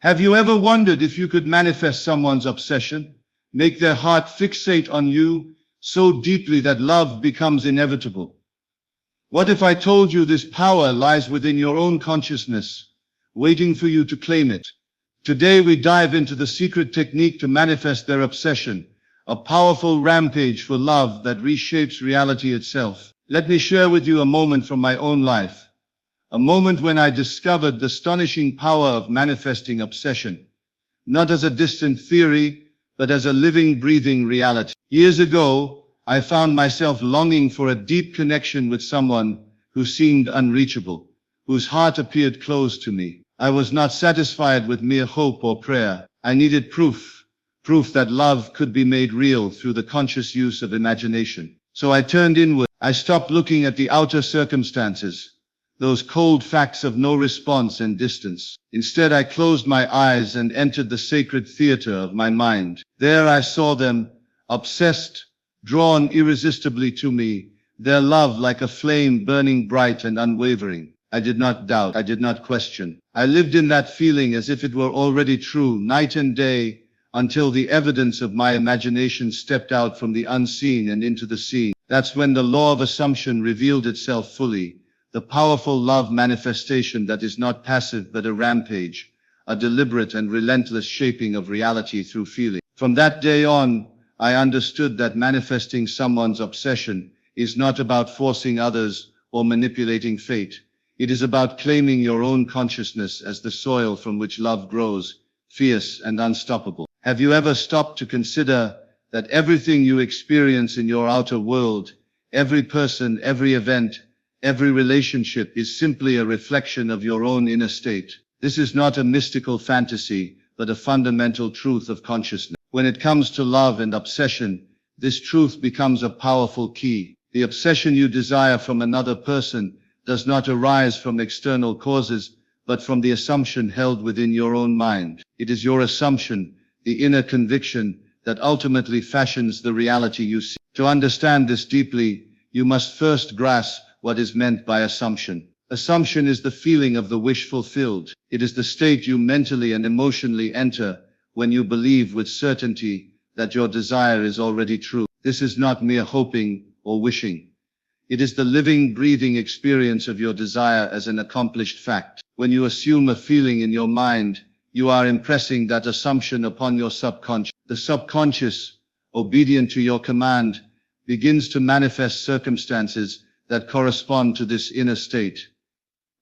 Have you ever wondered if you could manifest someone's obsession, make their heart fixate on you so deeply that love becomes inevitable? What if I told you this power lies within your own consciousness, waiting for you to claim it? Today we dive into the secret technique to manifest their obsession, a powerful rampage for love that reshapes reality itself. Let me share with you a moment from my own life. A moment when I discovered the astonishing power of manifesting obsession, not as a distant theory, but as a living, breathing reality. Years ago, I found myself longing for a deep connection with someone who seemed unreachable, whose heart appeared closed to me. I was not satisfied with mere hope or prayer. I needed proof that love could be made real through the conscious use of imagination. So I turned inward. I stopped looking at the outer circumstances, those cold facts of no response and distance. Instead, I closed my eyes and entered the sacred theater of my mind. There I saw them, obsessed, drawn irresistibly to me, their love like a flame burning bright and unwavering. I did not doubt, I did not question. I lived in that feeling as if it were already true, night and day, until the evidence of my imagination stepped out from the unseen and into the seen. That's when the law of assumption revealed itself fully. The powerful love manifestation that is not passive but a rampage, a deliberate and relentless shaping of reality through feeling. From that day on, I understood that manifesting someone's obsession is not about forcing others or manipulating fate. It is about claiming your own consciousness as the soil from which love grows, fierce and unstoppable. Have you ever stopped to consider that everything you experience in your outer world, every person, every event, every relationship is simply a reflection of your own inner state? This is not a mystical fantasy, but a fundamental truth of consciousness. When it comes to love and obsession, this truth becomes a powerful key. The obsession you desire from another person does not arise from external causes, but from the assumption held within your own mind. It is your assumption, the inner conviction, that ultimately fashions the reality you see. To understand this deeply, you must first grasp what is meant by assumption. Assumption is the feeling of the wish fulfilled. It is the state you mentally and emotionally enter when you believe with certainty that your desire is already true. This is not mere hoping or wishing. It is the living, breathing experience of your desire as an accomplished fact. When you assume a feeling in your mind, you are impressing that assumption upon your subconscious. The subconscious, obedient to your command, begins to manifest circumstances that correspond to this inner state.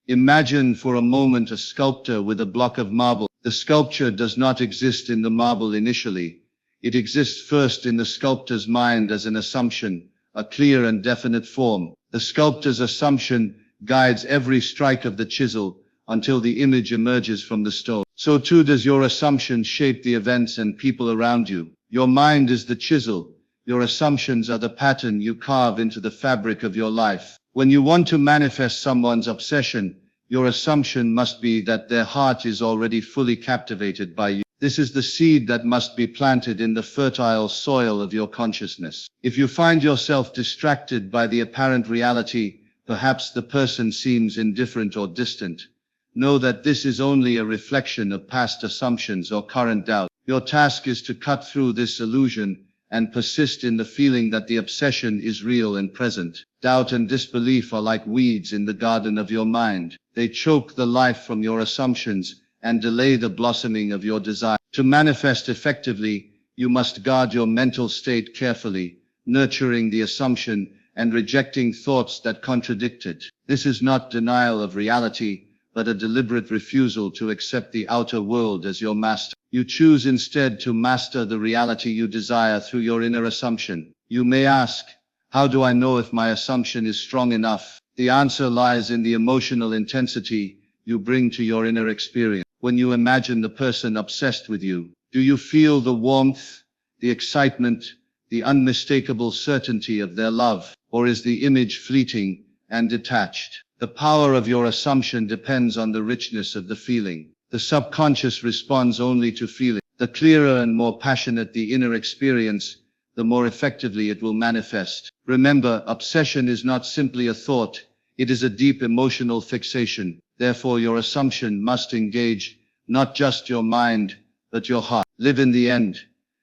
Imagine for a moment a sculptor with a block of marble. The sculpture does not exist in the marble initially. It exists first in the sculptor's mind as an assumption, a clear and definite form. The sculptor's assumption guides every strike of the chisel until the image emerges from the stone. So too does your assumption shape the events and people around you. Your mind is the chisel. Your assumptions are the pattern you carve into the fabric of your life. When you want to manifest someone's obsession, your assumption must be that their heart is already fully captivated by you. This is the seed that must be planted in the fertile soil of your consciousness. If you find yourself distracted by the apparent reality, perhaps the person seems indifferent or distant, know that this is only a reflection of past assumptions or current doubt. Your task is to cut through this illusion and persist in the feeling that the obsession is real and present. Doubt and disbelief are like weeds in the garden of your mind. They choke the life from your assumptions and delay the blossoming of your desire. To manifest effectively, you must guard your mental state carefully, nurturing the assumption and rejecting thoughts that contradict it. This is not denial of reality, but a deliberate refusal to accept the outer world as your master. You choose instead to master the reality you desire through your inner assumption. You may ask, how do I know if my assumption is strong enough? The answer lies in the emotional intensity you bring to your inner experience. When you imagine the person obsessed with you, do you feel the warmth, the excitement, the unmistakable certainty of their love? Or is the image fleeting and detached? The power of your assumption depends on the richness of the feeling. The subconscious responds only to feeling. The clearer and more passionate the inner experience, the more effectively it will manifest. Remember, obsession is not simply a thought, it is a deep emotional fixation. Therefore, your assumption must engage not just your mind, but your heart. Live in the end.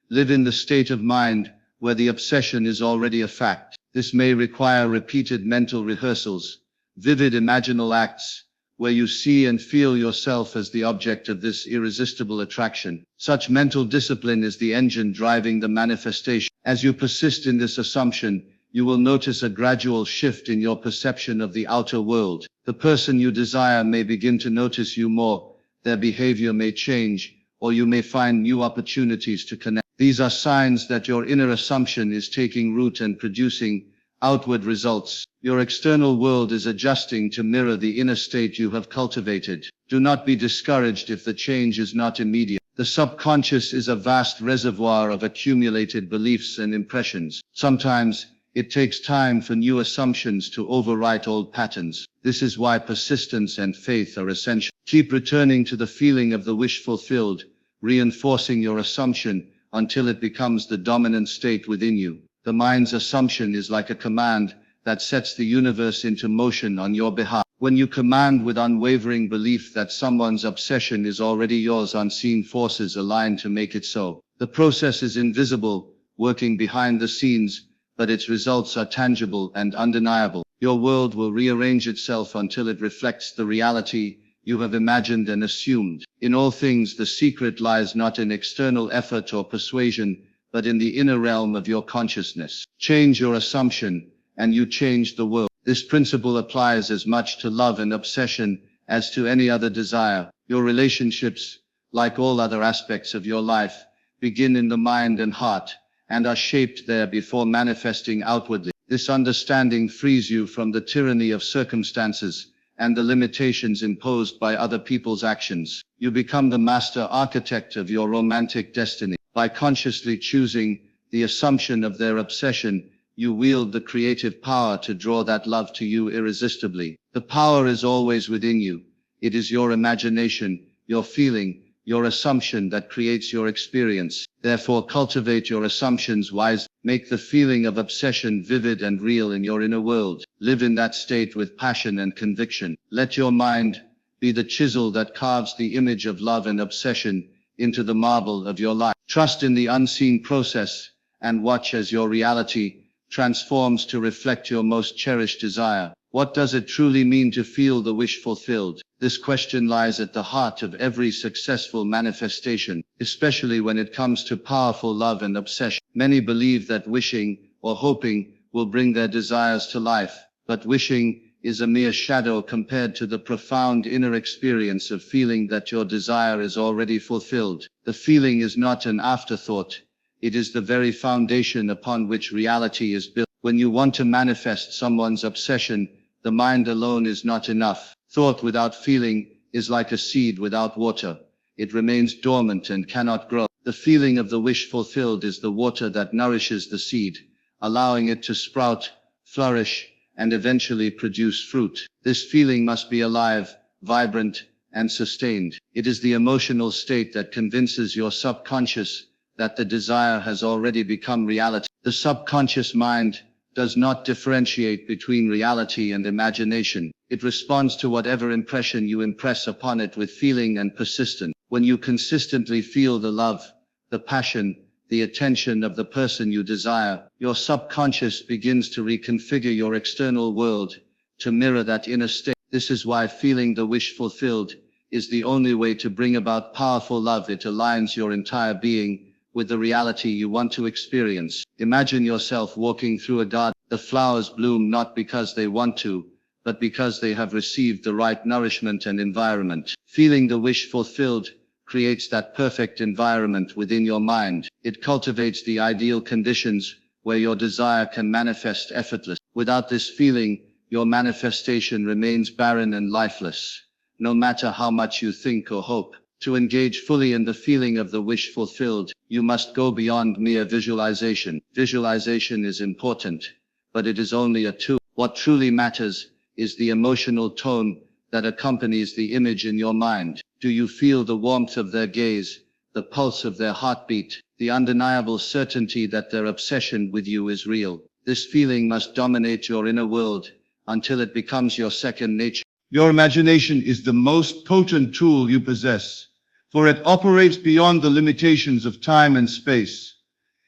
Live in the state of mind where the obsession is already a fact. This may require repeated mental rehearsals, vivid imaginal acts, where you see and feel yourself as the object of this irresistible attraction. Such mental discipline is the engine driving the manifestation. As you persist in this assumption, you will notice a gradual shift in your perception of the outer world. The person you desire may begin to notice you more, their behavior may change, or you may find new opportunities to connect. These are signs that your inner assumption is taking root and producing outward results. Your external world is adjusting to mirror the inner state you have cultivated. Do not be discouraged if the change is not immediate. The subconscious is a vast reservoir of accumulated beliefs and impressions. Sometimes, it takes time for new assumptions to overwrite old patterns. This is why persistence and faith are essential. Keep returning to the feeling of the wish fulfilled, reinforcing your assumption until it becomes the dominant state within you. The mind's assumption is like a command that sets the universe into motion on your behalf. When you command with unwavering belief that someone's obsession is already yours, unseen forces align to make it so. The process is invisible, working behind the scenes, but its results are tangible and undeniable. Your world will rearrange itself until it reflects the reality you have imagined and assumed. In all things, the secret lies not in external effort or persuasion, but in the inner realm of your consciousness. Change your assumption, and you change the world. This principle applies as much to love and obsession as to any other desire. Your relationships, like all other aspects of your life, begin in the mind and heart, and are shaped there before manifesting outwardly. This understanding frees you from the tyranny of circumstances and the limitations imposed by other people's actions. You become the master architect of your romantic destiny. By consciously choosing the assumption of their obsession, you wield the creative power to draw that love to you irresistibly. The power is always within you. It is your imagination, your feeling, your assumption that creates your experience. Therefore, cultivate your assumptions wisely. Make the feeling of obsession vivid and real in your inner world. Live in that state with passion and conviction. Let your mind be the chisel that carves the image of love and obsession into the marble of your life. Trust in the unseen process and watch as your reality transforms to reflect your most cherished desire. What does it truly mean to feel the wish fulfilled? This question lies at the heart of every successful manifestation, especially when it comes to powerful love and obsession. Many believe that wishing or hoping will bring their desires to life, but wishing is a mere shadow compared to the profound inner experience of feeling that your desire is already fulfilled. The feeling is not an afterthought. It is the very foundation upon which reality is built. When you want to manifest someone's obsession, the mind alone is not enough. Thought without feeling is like a seed without water. It remains dormant and cannot grow. The feeling of the wish fulfilled is the water that nourishes the seed, allowing it to sprout, flourish, and eventually produce fruit. This feeling must be alive, vibrant, and sustained. It is the emotional state that convinces your subconscious that the desire has already become reality. The subconscious mind does not differentiate between reality and imagination. It responds to whatever impression you impress upon it with feeling and persistence. When you consistently feel the love, the passion, the attention of the person you desire, your subconscious begins to reconfigure your external world to mirror that inner state. This is why feeling the wish fulfilled is the only way to bring about powerful love. It aligns your entire being with the reality you want to experience. Imagine yourself walking through a garden. The flowers bloom not because they want to, but because they have received the right nourishment and environment. Feeling the wish fulfilled creates that perfect environment within your mind. It cultivates the ideal conditions where your desire can manifest effortlessly. Without this feeling, your manifestation remains barren and lifeless, no matter how much you think or hope. To engage fully in the feeling of the wish fulfilled, you must go beyond mere visualization. Visualization is important, but it is only a tool. What truly matters is the emotional tone that accompanies the image in your mind. Do you feel the warmth of their gaze, the pulse of their heartbeat, the undeniable certainty that their obsession with you is real? This feeling must dominate your inner world until it becomes your second nature. Your imagination is the most potent tool you possess. for it operates beyond the limitations of time and space.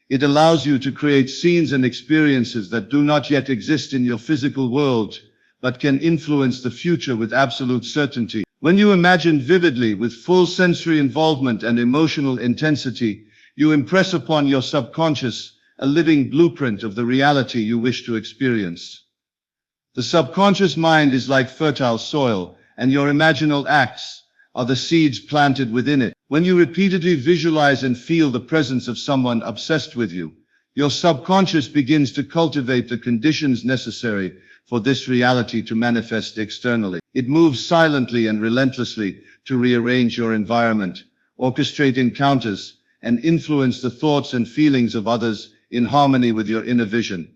It allows you to create scenes and experiences that do not yet exist in your physical world, but can influence the future with absolute certainty. When you imagine vividly with full sensory involvement and emotional intensity, you impress upon your subconscious a living blueprint of the reality you wish to experience. The subconscious mind is like fertile soil, and your imaginal acts are the seeds planted within it. When you repeatedly visualize and feel the presence of someone obsessed with you, your subconscious begins to cultivate the conditions necessary for this reality to manifest externally. It moves silently and relentlessly to rearrange your environment, orchestrate encounters, and influence the thoughts and feelings of others in harmony with your inner vision.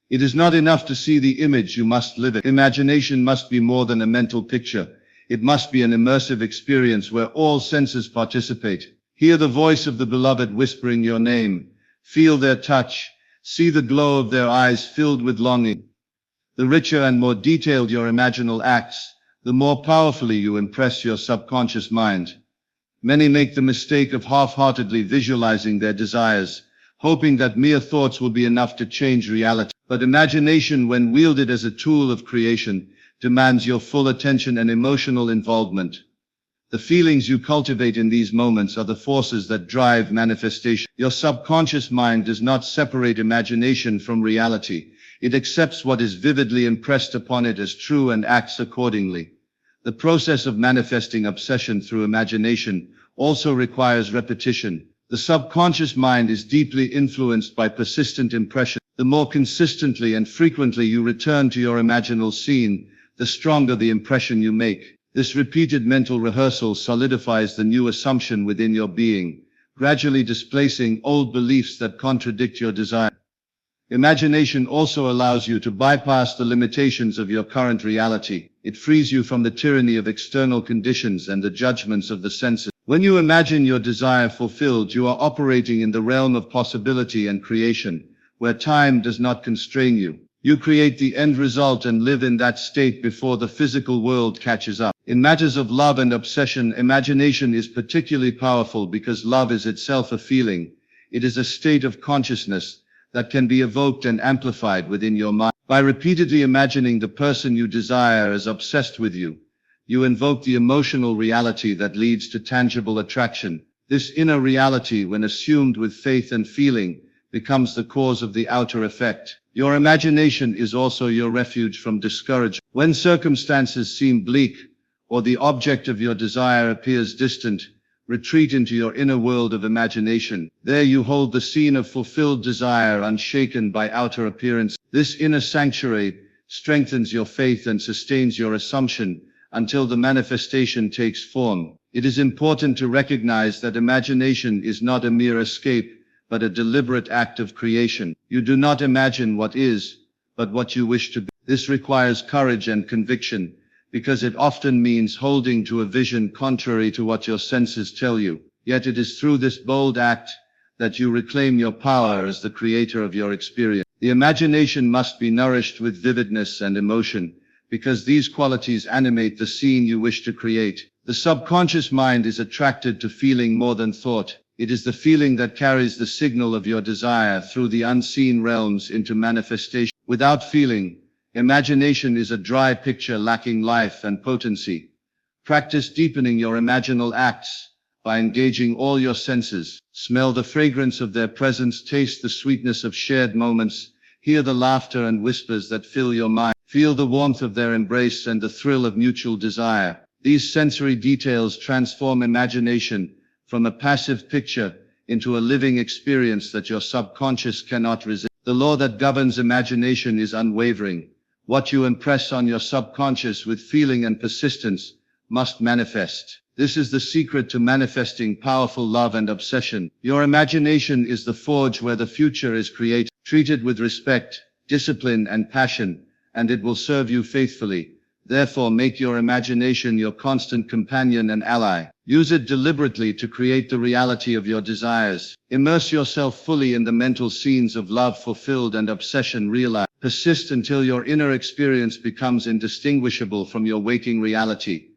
It is not enough to see the image, you must live it. Imagination must be more than a mental picture. It must be an immersive experience where all senses participate. Hear the voice of the beloved whispering your name. Feel their touch. See the glow of their eyes filled with longing. The richer and more detailed your imaginal acts, the more powerfully you impress your subconscious mind. Many make the mistake of half-heartedly visualizing their desires, hoping that mere thoughts will be enough to change reality. But imagination, when wielded as a tool of creation, demands your full attention and emotional involvement. The feelings you cultivate in these moments are the forces that drive manifestation. Your subconscious mind does not separate imagination from reality. It accepts what is vividly impressed upon it as true and acts accordingly. The process of manifesting obsession through imagination also requires repetition. The subconscious mind is deeply influenced by persistent impression. The more consistently and frequently you return to your imaginal scene, the stronger the impression you make. This repeated mental rehearsal solidifies the new assumption within your being, gradually displacing old beliefs that contradict your desire. Imagination also allows you to bypass the limitations of your current reality. It frees you from the tyranny of external conditions and the judgments of the senses. When you imagine your desire fulfilled, you are operating in the realm of possibility and creation, where time does not constrain you. You create the end result and live in that state before the physical world catches up. In matters of love and obsession, imagination is particularly powerful because love is itself a feeling. It is a state of consciousness that can be evoked and amplified within your mind. By repeatedly imagining the person you desire as obsessed with you, you invoke the emotional reality that leads to tangible attraction. This inner reality, when assumed with faith and feeling, becomes the cause of the outer effect. Your imagination is also your refuge from discouragement. When circumstances seem bleak, or the object of your desire appears distant, retreat into your inner world of imagination. There you hold the scene of fulfilled desire, unshaken by outer appearance. This inner sanctuary strengthens your faith and sustains your assumption until the manifestation takes form. It is important to recognize that imagination is not a mere escape, but a deliberate act of creation. You do not imagine what is, but what you wish to be. This requires courage and conviction, because it often means holding to a vision contrary to what your senses tell you. Yet it is through this bold act that you reclaim your power as the creator of your experience. The imagination must be nourished with vividness and emotion, because these qualities animate the scene you wish to create. The subconscious mind is attracted to feeling more than thought. It is the feeling that carries the signal of your desire through the unseen realms into manifestation. Without feeling, imagination is a dry picture lacking life and potency. Practice deepening your imaginal acts by engaging all your senses. Smell the fragrance of their presence, taste the sweetness of shared moments, hear the laughter and whispers that fill your mind. Feel the warmth of their embrace and the thrill of mutual desire. These sensory details transform imagination from a passive picture into a living experience that your subconscious cannot resist. The law that governs imagination is unwavering. What you impress on your subconscious with feeling and persistence must manifest. This is the secret to manifesting powerful love and obsession. Your imagination is the forge where the future is created. Treat it with respect, discipline, and passion, and it will serve you faithfully. Therefore, make your imagination your constant companion and ally. Use it deliberately to create the reality of your desires. Immerse yourself fully in the mental scenes of love fulfilled and obsession realized. Persist until your inner experience becomes indistinguishable from your waking reality.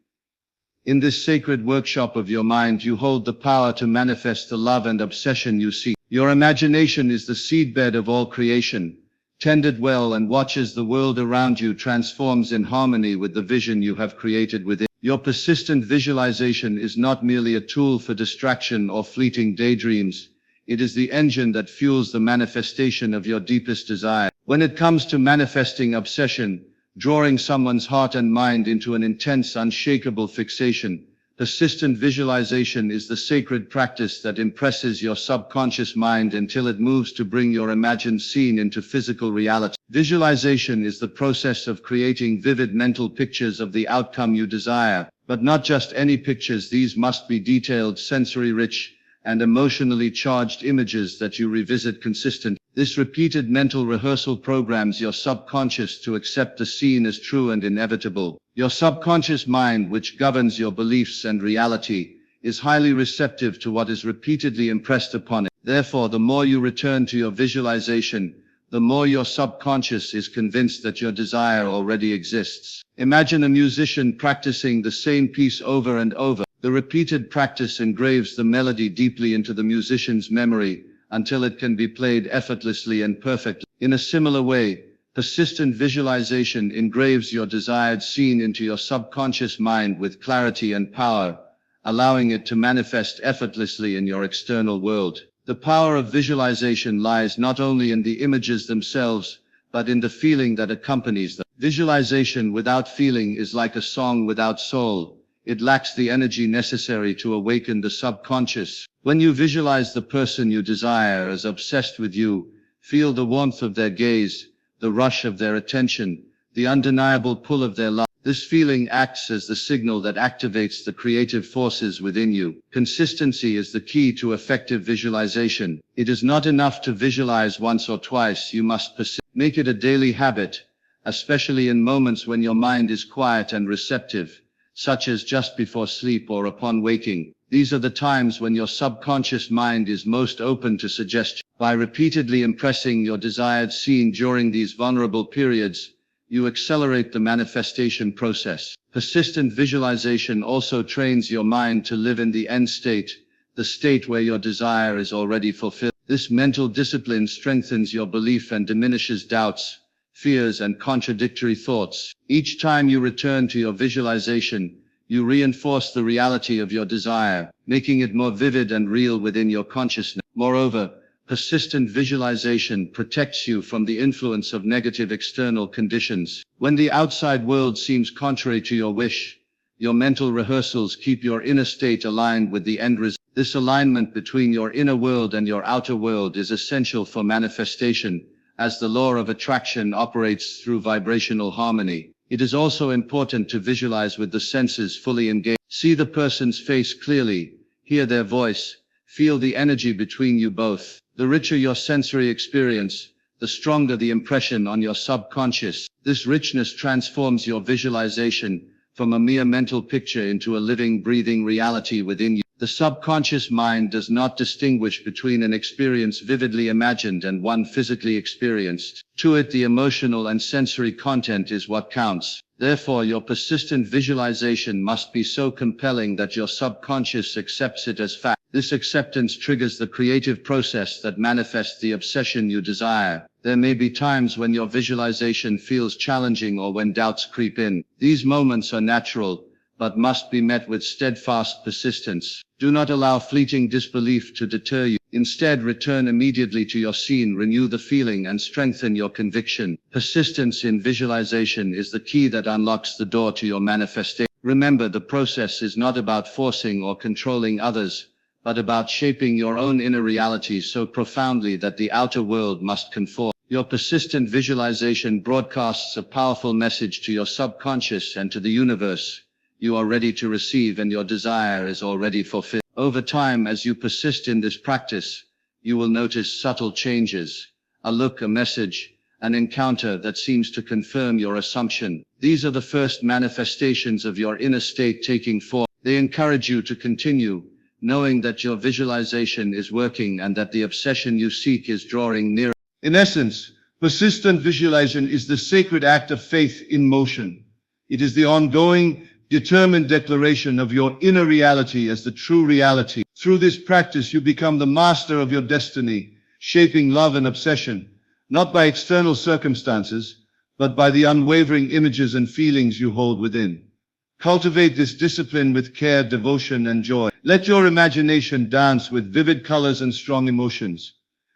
In this sacred workshop of your mind, you hold the power to manifest the love and obsession you seek. Your imagination is the seedbed of all creation. Tended well and watch as the world around you transforms in harmony with the vision you have created within. Your persistent visualization is not merely a tool for distraction or fleeting daydreams. It is the engine that fuels the manifestation of your deepest desire. When it comes to manifesting obsession, drawing someone's heart and mind into an intense, unshakable fixation, persistent visualization is the sacred practice that impresses your subconscious mind until it moves to bring your imagined scene into physical reality. Visualization is the process of creating vivid mental pictures of the outcome you desire, but not just any pictures. These must be detailed, sensory-rich, and emotionally charged images that you revisit consistently. This repeated mental rehearsal programs your subconscious to accept the scene as true and inevitable. Your subconscious mind, which governs your beliefs and reality, is highly receptive to what is repeatedly impressed upon it. Therefore, the more you return to your visualization, the more your subconscious is convinced that your desire already exists. Imagine a musician practicing the same piece over and over. The repeated practice engraves the melody deeply into the musician's memory until it can be played effortlessly and perfectly. In a similar way, persistent visualization engraves your desired scene into your subconscious mind with clarity and power, allowing it to manifest effortlessly in your external world. The power of visualization lies not only in the images themselves, but in the feeling that accompanies them. Visualization without feeling is like a song without soul. It lacks the energy necessary to awaken the subconscious. When you visualize the person you desire as obsessed with you, feel the warmth of their gaze, the rush of their attention, the undeniable pull of their love. This feeling acts as the signal that activates the creative forces within you. Consistency is the key to effective visualization. It is not enough to visualize once or twice. You must persist. Make it a daily habit, especially in moments when your mind is quiet and receptive, such as just before sleep or upon waking. These are the times when your subconscious mind is most open to suggestion. By repeatedly impressing your desired scene during these vulnerable periods, you accelerate the manifestation process. Persistent visualization also trains your mind to live in the end state, the state where your desire is already fulfilled. This mental discipline strengthens your belief and diminishes doubts, fears, and contradictory thoughts. Each time you return to your visualization, you reinforce the reality of your desire, making it more vivid and real within your consciousness. Moreover, persistent visualization protects you from the influence of negative external conditions. When the outside world seems contrary to your wish, your mental rehearsals keep your inner state aligned with the end result. This alignment between your inner world and your outer world is essential for manifestation, as the law of attraction operates through vibrational harmony. It is also important to visualize with the senses fully engaged. See the person's face clearly, hear their voice, feel the energy between you both. The richer your sensory experience, the stronger the impression on your subconscious. This richness transforms your visualization from a mere mental picture into a living, breathing reality within you. The subconscious mind does not distinguish between an experience vividly imagined and one physically experienced. To it, the emotional and sensory content is what counts. Therefore, your persistent visualization must be so compelling that your subconscious accepts it as fact. This acceptance triggers the creative process that manifests the obsession you desire. There may be times when your visualization feels challenging or when doubts creep in. These moments are natural, but must be met with steadfast persistence. Do not allow fleeting disbelief to deter you. Instead, return immediately to your scene, renew the feeling, and strengthen your conviction. Persistence in visualization is the key that unlocks the door to your manifestation. Remember, the process is not about forcing or controlling others, but about shaping your own inner reality so profoundly that the outer world must conform. Your persistent visualization broadcasts a powerful message to your subconscious and to the universe. You are ready to receive, and your desire is already fulfilled. Over time, as you persist in this practice, you will notice subtle changes. A look, a message, an encounter that seems to confirm your assumption. These are the first manifestations of your inner state taking form. They encourage you to continue, knowing that your visualization is working and that the obsession you seek is drawing nearer. In essence, persistent visualization is the sacred act of faith in motion. It is the ongoing, determined declaration of your inner reality as the true reality. Through this practice, you become the master of your destiny, shaping love and obsession, not by external circumstances, but by the unwavering images and feelings you hold within. Cultivate this discipline with care, devotion, and joy. Let your imagination dance with vivid colors and strong emotions.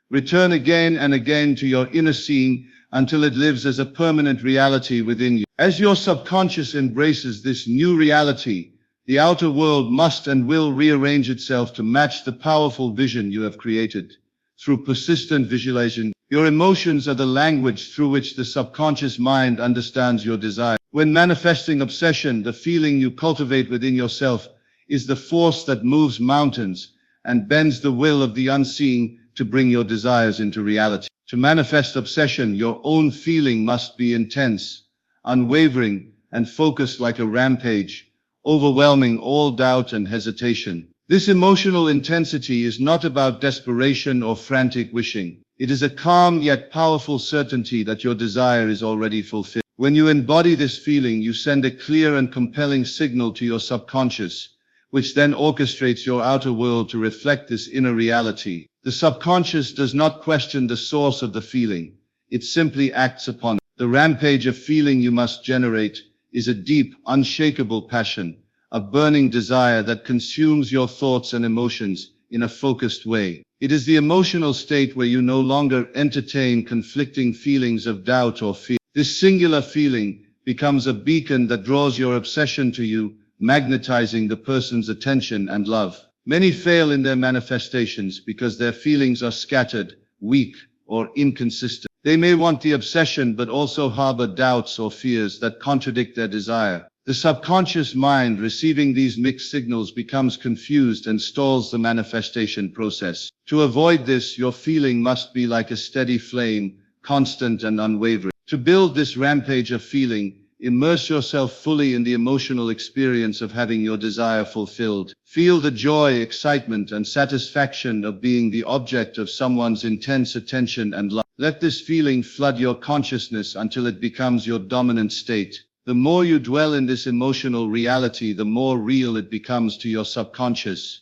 Return again and again to your inner scene until it lives as a permanent reality within you. As your subconscious embraces this new reality, the outer world must and will rearrange itself to match the powerful vision you have created. Through persistent visualization, your emotions are the language through which the subconscious mind understands your desire. When manifesting obsession, the feeling you cultivate within yourself is the force that moves mountains and bends the will of the unseen to bring your desires into reality. To manifest obsession, your own feeling must be intense, unwavering, and focused like a rampage, overwhelming all doubt and hesitation. This emotional intensity is not about desperation or frantic wishing. It is a calm yet powerful certainty that your desire is already fulfilled. When you embody this feeling, you send a clear and compelling signal to your subconscious, which then orchestrates your outer world to reflect this inner reality. The subconscious does not question the source of the feeling. It simply acts upon it. The rampage of feeling you must generate is a deep, unshakable passion, a burning desire that consumes your thoughts and emotions in a focused way. It is the emotional state where you no longer entertain conflicting feelings of doubt or fear. This singular feeling becomes a beacon that draws your obsession to you, magnetizing the person's attention and love. Many fail in their manifestations because their feelings are scattered, weak, or inconsistent. They may want the obsession but also harbor doubts or fears that contradict their desire. The subconscious mind, receiving these mixed signals, becomes confused and stalls the manifestation process. To avoid this, your feeling must be like a steady flame, constant and unwavering. To build this rampage of feeling, immerse yourself fully in the emotional experience of having your desire fulfilled. Feel the joy, excitement, and satisfaction of being the object of someone's intense attention and love. Let this feeling flood your consciousness until it becomes your dominant state. The more you dwell in this emotional reality, the more real it becomes to your subconscious.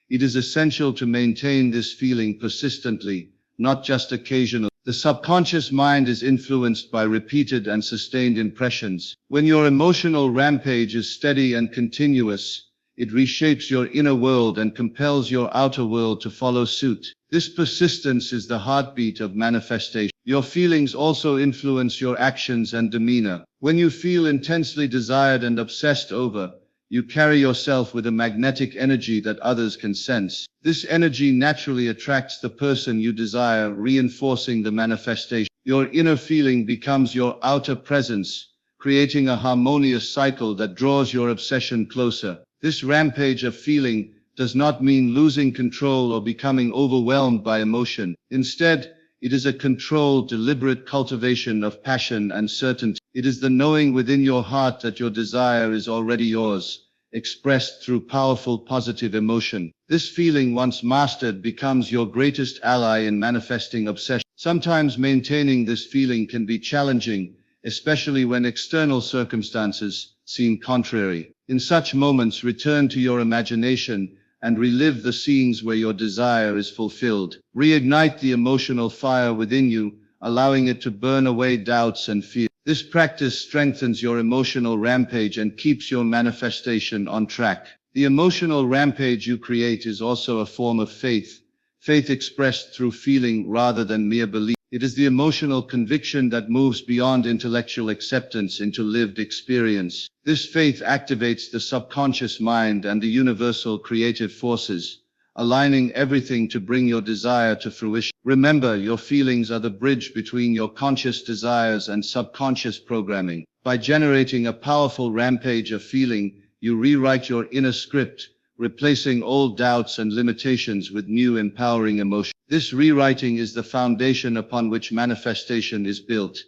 It is essential to maintain this feeling persistently, not just occasionally. The subconscious mind is influenced by repeated and sustained impressions. When your emotional rampage is steady and continuous, it reshapes your inner world and compels your outer world to follow suit. This persistence is the heartbeat of manifestation. Your feelings also influence your actions and demeanor. When you feel intensely desired and obsessed over, you carry yourself with a magnetic energy that others can sense. This energy naturally attracts the person you desire, reinforcing the manifestation. Your inner feeling becomes your outer presence, creating a harmonious cycle that draws your obsession closer. This rampage of feeling does not mean losing control or becoming overwhelmed by emotion. Instead, it is a controlled, deliberate cultivation of passion and certainty. It is the knowing within your heart that your desire is already yours, expressed through powerful positive emotion. This feeling, once mastered, becomes your greatest ally in manifesting obsession. Sometimes maintaining this feeling can be challenging, especially when external circumstances seem contrary. In such moments, return to your imagination and relive the scenes where your desire is fulfilled. Reignite the emotional fire within you, allowing it to burn away doubts and fear. This practice strengthens your emotional rampage and keeps your manifestation on track. The emotional rampage you create is also a form of faith, faith expressed through feeling rather than mere belief. It is the emotional conviction that moves beyond intellectual acceptance into lived experience. This faith activates the subconscious mind and the universal creative forces, aligning everything to bring your desire to fruition. Remember, your feelings are the bridge between your conscious desires and subconscious programming. By generating a powerful rampage of feeling, you rewrite your inner script, replacing old doubts and limitations with new empowering emotion. This rewriting is the foundation upon which manifestation is built.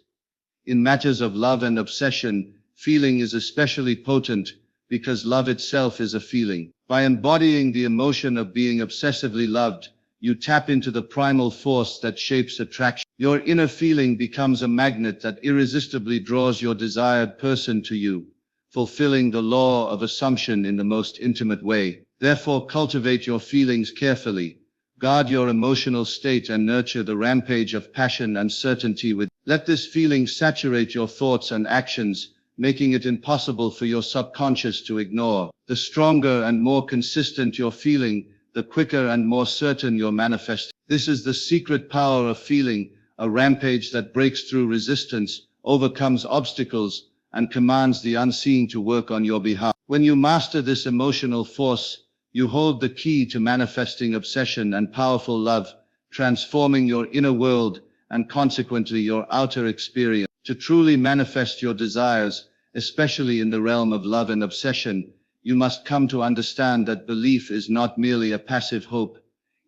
In matters of love and obsession, feeling is especially potent because love itself is a feeling. By embodying the emotion of being obsessively loved, you tap into the primal force that shapes attraction. Your inner feeling becomes a magnet that irresistibly draws your desired person to you, fulfilling the law of assumption in the most intimate way. Therefore, cultivate your feelings carefully. Guard your emotional state and nurture the rampage of passion and certainty with. Let this feeling saturate your thoughts and actions, making it impossible for your subconscious to ignore. The stronger and more consistent your feeling, the quicker and more certain your manifest. This is the secret power of feeling, a rampage that breaks through resistance, overcomes obstacles, and commands the unseen to work on your behalf. When you master this emotional force, you hold the key to manifesting obsession and powerful love, transforming your inner world and consequently your outer experience. To truly manifest your desires, especially in the realm of love and obsession, you must come to understand that belief is not merely a passive hope.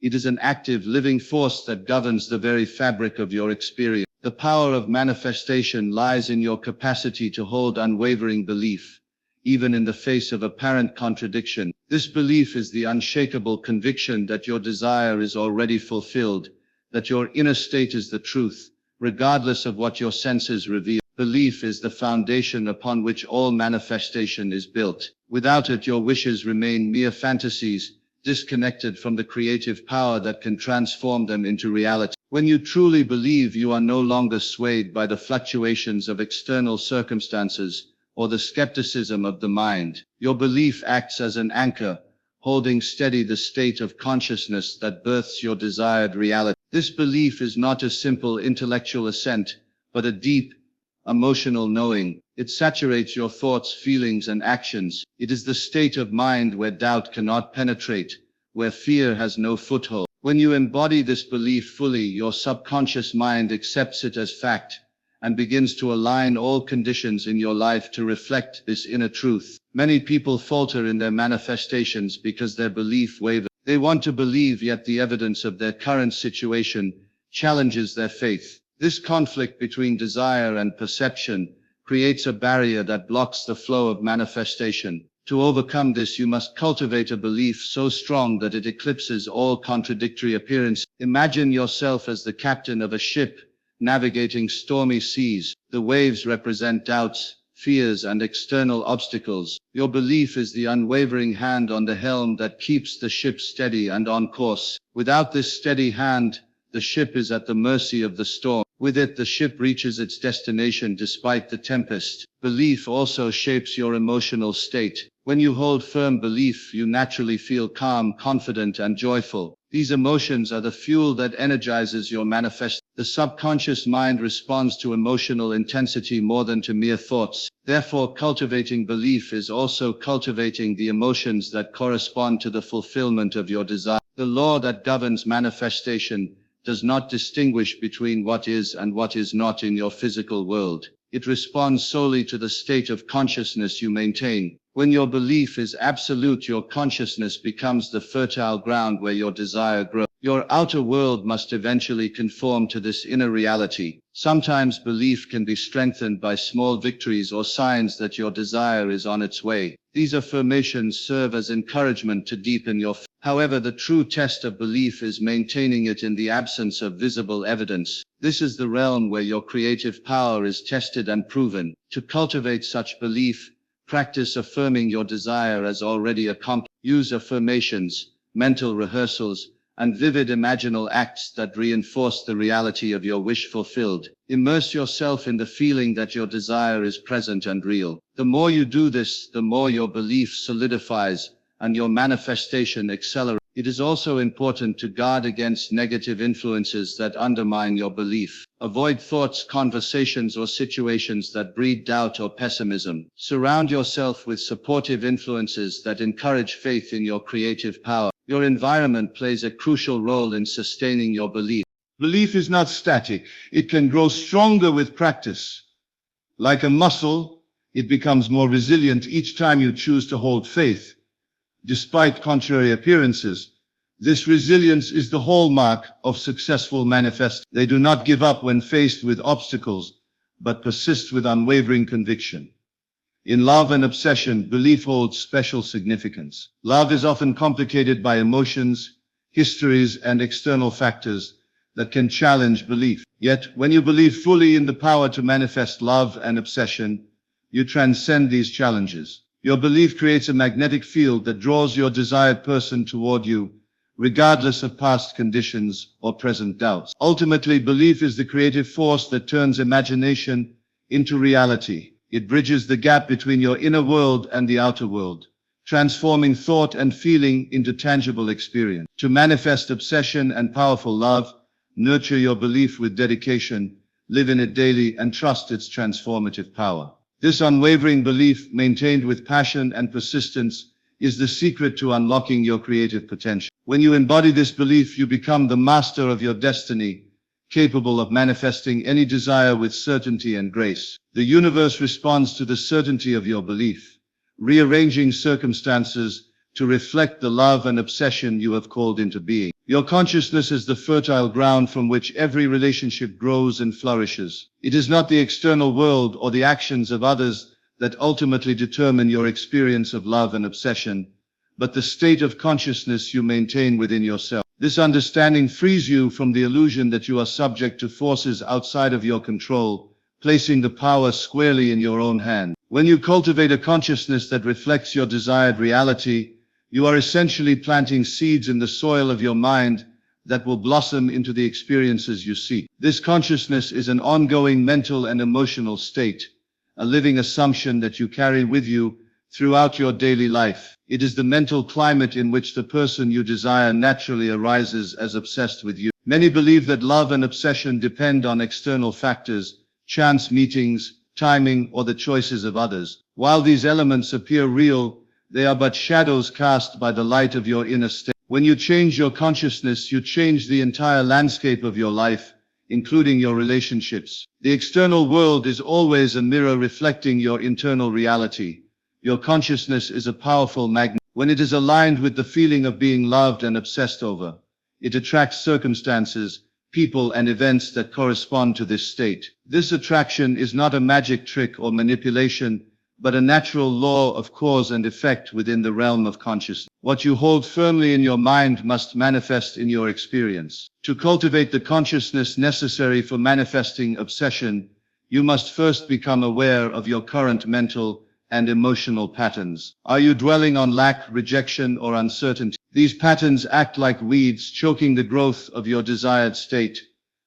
It is an active, living force that governs the very fabric of your experience. The power of manifestation lies in your capacity to hold unwavering belief, even in the face of apparent contradiction. This belief is the unshakable conviction that your desire is already fulfilled, that your inner state is the truth, regardless of what your senses reveal. Belief is the foundation upon which all manifestation is built. Without it, your wishes remain mere fantasies, disconnected from the creative power that can transform them into reality. When you truly believe, you are no longer swayed by the fluctuations of external circumstances or the skepticism of the mind. Your belief acts as an anchor, holding steady the state of consciousness that births your desired reality. This belief is not a simple intellectual assent, but a deep, emotional knowing. It saturates your thoughts, feelings, and actions. It is the state of mind where doubt cannot penetrate, where fear has no foothold. When you embody this belief fully, your subconscious mind accepts it as fact and begins to align all conditions in your life to reflect this inner truth. Many people falter in their manifestations because their belief wavers. They want to believe, yet the evidence of their current situation challenges their faith. This conflict between desire and perception creates a barrier that blocks the flow of manifestation. To overcome this, you must cultivate a belief so strong that it eclipses all contradictory appearances. Imagine yourself as the captain of a ship, navigating stormy seas. The waves represent doubts, fears, and external obstacles. Your belief is the unwavering hand on the helm that keeps the ship steady and on course. Without this steady hand, the ship is at the mercy of the storm. With it, the ship reaches its destination despite the tempest. Belief also shapes your emotional state. When you hold firm belief, you naturally feel calm, confident, and joyful. These emotions are the fuel that energizes your manifest. The subconscious mind responds to emotional intensity more than to mere thoughts. Therefore, cultivating belief is also cultivating the emotions that correspond to the fulfillment of your desire. The law that governs manifestation does not distinguish between what is and what is not in your physical world. It responds solely to the state of consciousness you maintain. When your belief is absolute, your consciousness becomes the fertile ground where your desire grows. Your outer world must eventually conform to this inner reality. Sometimes belief can be strengthened by small victories or signs that your desire is on its way. These affirmations serve as encouragement to deepen your faith. However, the true test of belief is maintaining it in the absence of visible evidence. This is the realm where your creative power is tested and proven. To cultivate such belief, practice affirming your desire as already accomplished. Use affirmations, mental rehearsals, and vivid imaginal acts that reinforce the reality of your wish fulfilled. Immerse yourself in the feeling that your desire is present and real. The more you do this, the more your belief solidifies and your manifestation accelerates. It is also important to guard against negative influences that undermine your belief. Avoid thoughts, conversations, or situations that breed doubt or pessimism. Surround yourself with supportive influences that encourage faith in your creative power. Your environment plays a crucial role in sustaining your belief. Belief is not static. It can grow stronger with practice. Like a muscle, it becomes more resilient each time you choose to hold faith. Despite contrary appearances, this resilience is the hallmark of successful manifestation. They do not give up when faced with obstacles, but persist with unwavering conviction. In love and obsession, belief holds special significance. Love is often complicated by emotions, histories, and external factors that can challenge belief. Yet, when you believe fully in the power to manifest love and obsession, you transcend these challenges. Your belief creates a magnetic field that draws your desired person toward you, regardless of past conditions or present doubts. Ultimately, belief is the creative force that turns imagination into reality. It bridges the gap between your inner world and the outer world, transforming thought and feeling into tangible experience. To manifest obsession and powerful love, nurture your belief with dedication, live in it daily, and trust its transformative power. This unwavering belief, maintained with passion and persistence, is the secret to unlocking your creative potential. When you embody this belief, you become the master of your destiny, capable of manifesting any desire with certainty and grace. The universe responds to the certainty of your belief, rearranging circumstances to reflect the love and obsession you have called into being. Your consciousness is the fertile ground from which every relationship grows and flourishes. It is not the external world or the actions of others that ultimately determine your experience of love and obsession, but the state of consciousness you maintain within yourself. This understanding frees you from the illusion that you are subject to forces outside of your control, placing the power squarely in your own hand. When you cultivate a consciousness that reflects your desired reality, you are essentially planting seeds in the soil of your mind that will blossom into the experiences you seek. This consciousness is an ongoing mental and emotional state, a living assumption that you carry with you throughout your daily life. It is the mental climate in which the person you desire naturally arises as obsessed with you. Many believe that love and obsession depend on external factors, chance meetings, timing, or the choices of others. While these elements appear real, they are but shadows cast by the light of your inner state. When you change your consciousness, you change the entire landscape of your life, including your relationships. The external world is always a mirror reflecting your internal reality. Your consciousness is a powerful magnet. When it is aligned with the feeling of being loved and obsessed over, it attracts circumstances, people, and events that correspond to this state. This attraction is not a magic trick or manipulation, but a natural law of cause and effect within the realm of consciousness. What you hold firmly in your mind must manifest in your experience. To cultivate the consciousness necessary for manifesting obsession, you must first become aware of your current mental and emotional patterns. Are you dwelling on lack, rejection, or uncertainty? These patterns act like weeds, choking the growth of your desired state.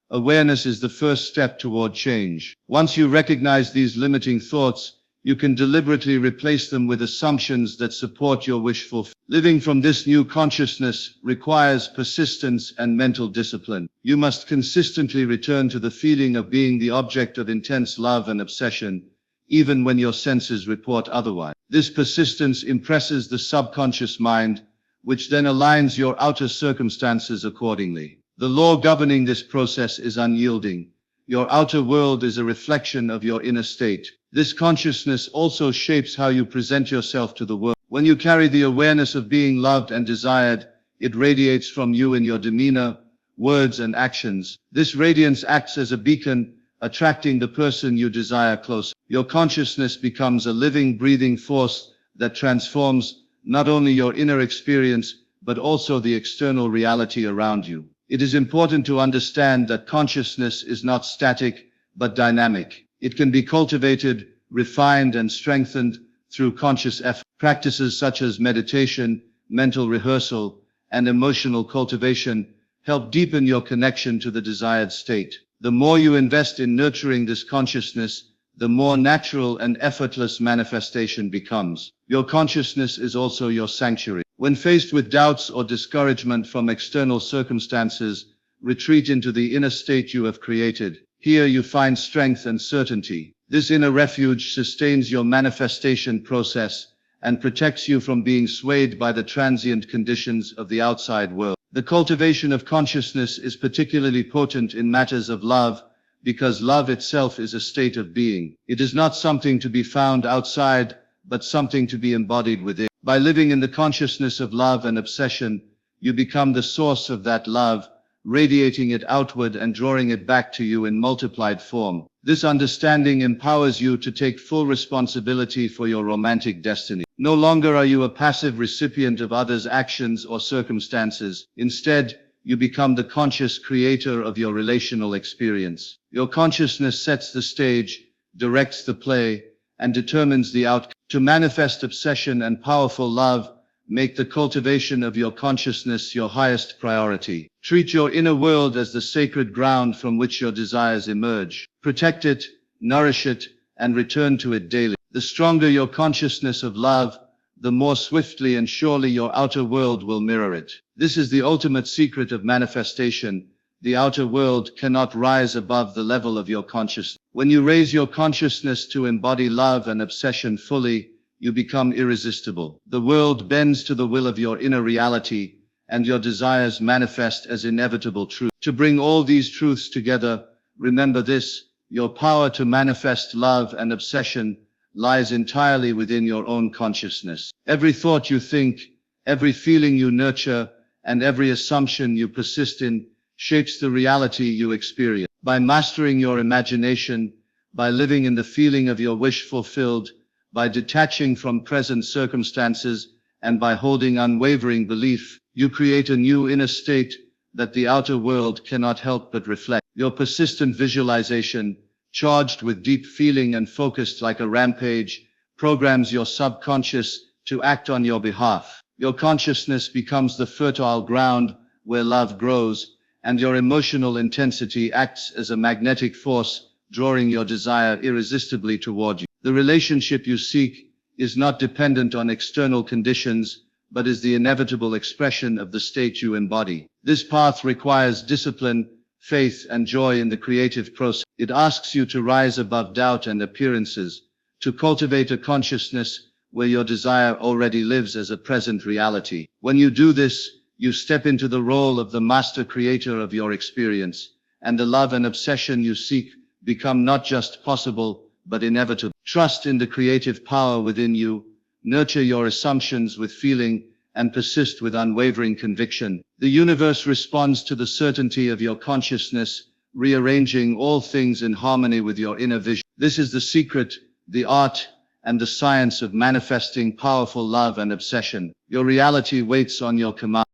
Awareness is the first step toward change. Once you recognize these limiting thoughts, you can deliberately replace them with assumptions that support your wish fulfillment. Living from this new consciousness requires persistence and mental discipline. You must consistently return to the feeling of being the object of intense love and obsession, even when your senses report otherwise. This persistence impresses the subconscious mind, which then aligns your outer circumstances accordingly. The law governing this process is unyielding. Your outer world is a reflection of your inner state. This consciousness also shapes how you present yourself to the world. When you carry the awareness of being loved and desired, it radiates from you in your demeanor, words, and actions. This radiance acts as a beacon, attracting the person you desire closer. Your consciousness becomes a living, breathing force that transforms not only your inner experience, but also the external reality around you. It is important to understand that consciousness is not static, but dynamic. It can be cultivated, refined, and strengthened through conscious effort. Practices such as meditation, mental rehearsal, and emotional cultivation help deepen your connection to the desired state. The more you invest in nurturing this consciousness, the more natural and effortless manifestation becomes. Your consciousness is also your sanctuary. When faced with doubts or discouragement from external circumstances, retreat into the inner state you have created. Here you find strength and certainty. This inner refuge sustains your manifestation process and protects you from being swayed by the transient conditions of the outside world. The cultivation of consciousness is particularly potent in matters of love, because love itself is a state of being. It is not something to be found outside, but something to be embodied within. By living in the consciousness of love and obsession, you become the source of that love, radiating it outward and drawing it back to you in multiplied form. This understanding empowers you to take full responsibility for your romantic destiny. No longer are you a passive recipient of others' actions or circumstances. Instead, you become the conscious creator of your relational experience. Your consciousness sets the stage, directs the play, and determines the outcome. To manifest obsession and powerful love, make the cultivation of your consciousness your highest priority. Treat your inner world as the sacred ground from which your desires emerge. Protect it, nourish it, and return to it daily. The stronger your consciousness of love, the more swiftly and surely your outer world will mirror it. This is the ultimate secret of manifestation. The outer world cannot rise above the level of your consciousness. When you raise your consciousness to embody love and obsession fully, you become irresistible. The world bends to the will of your inner reality, and your desires manifest as inevitable truth. To bring all these truths together, remember this: your power to manifest love and obsession lies entirely within your own consciousness. Every thought you think, every feeling you nurture, and every assumption you persist in shapes the reality you experience. By mastering your imagination, by living in the feeling of your wish fulfilled, by detaching from present circumstances, and by holding unwavering belief, you create a new inner state that the outer world cannot help but reflect. Your persistent visualization, charged with deep feeling and focused like a rampage, programs your subconscious to act on your behalf. Your consciousness becomes the fertile ground where love grows, and your emotional intensity acts as a magnetic force, drawing your desire irresistibly toward you. The relationship you seek is not dependent on external conditions, but is the inevitable expression of the state you embody. This path requires discipline, faith, and joy in the creative process. It asks you to rise above doubt and appearances, to cultivate a consciousness where your desire already lives as a present reality. When you do this, you step into the role of the master creator of your experience, and the love and obsession you seek become not just possible, but inevitable. Trust in the creative power within you, nurture your assumptions with feeling, and persist with unwavering conviction. The universe responds to the certainty of your consciousness, rearranging all things in harmony with your inner vision. This is the secret, the art, and the science of manifesting powerful love and obsession. Your reality waits on your command.